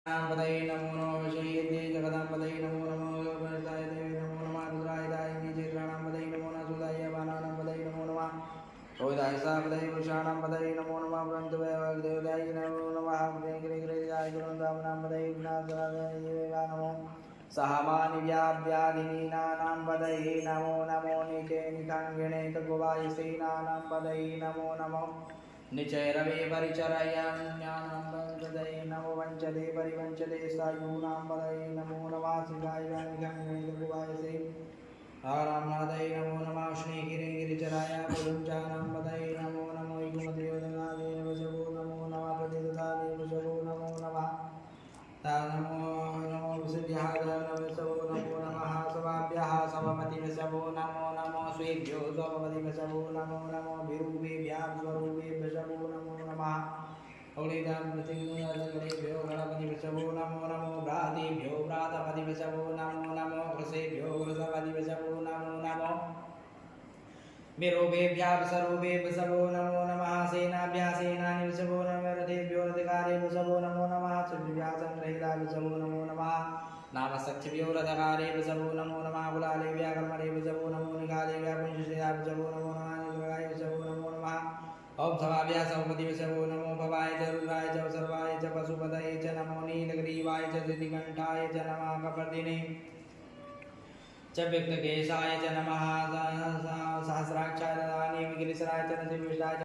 पदये नमो नमः विषयेते जगदांपदये नमो नमः गणेशाय देवे नमो नमः रुद्राय दायिने चेत्राणां पदये नमो नमः सुदाय बाणानां पदये नमो नमः ओदाय सा पदये पुरुषाणां पदये नमो नमः ब्रह्मदेवाय वाग्देवताय नमो नमः ग्रेग्रेग्रेयाय गुरुदामनां पदये विनाशाय देवा नमो सहमानिव्याव्याधिनीनां पदये नमो नमो निचे निकाङ्गिणे तगुवायसेनानां पदये नमो नमः निचैरवे परिचरयान्यानां पदये नमो वञ्चते परिवञ्चते सायूनां पदये नमो नमः शिवाय व्यानिकाङ्गिणे रामनाथये नमो नमः श्रीगिरिगिरिचराय पुरुञ्चानां पदये नमो नमो युगमदेवदनादेव वशवो नमो नमः प्रतिदतादेव वशवो नमो नमः नमो नमो विशुद्ध्याः वशवो नमो नमः सवाभ्यः समपतिवशवो नमो नमो स्वेभ्यो स्वपतिवशवो नमो नमो विरूपेभ्यः स्वरूपेभ्यशवो नमो नमः औलिदां प्रतिगुणगणेभ्यो गणपतिवशवो नमो नमो भ्रातेभ्यो भ्रातपतिवशवो नमो नमो घृसेभ्यो घृसपतिवशवो नमो नमो विरूपेभ्यः विसरूपेभ्यशवो नमो नमः सेनाभ्यः सेनानिवशवो नमो रथेभ्यो रथकारेभ्यशवो नमो नमः सुभ्यः संग्रहीताभ्यशवो नमो नमः नामसख्यभ्यो रथकारेभ्यशवो नमो नमः कुलालेभ्यः कर्मणेभ्यशवो नमो निकालेभ्यः पुंजसेनाभ्यशवो नमो नमः निग्रहायभ्यशवो नमो नमः औभवाभ्यः सौपतिभ्यशवो नमो भवाय च रुद्राय च सर्वाय च पशुपतये च नमो नीलग्रीवाय च सिद्धिकण्ठाय च नमः कपर्दिने च व्यक्तकेशाय च नमः सहस्राक्षाय च गिरिशराय च नृसिंहविष्टाय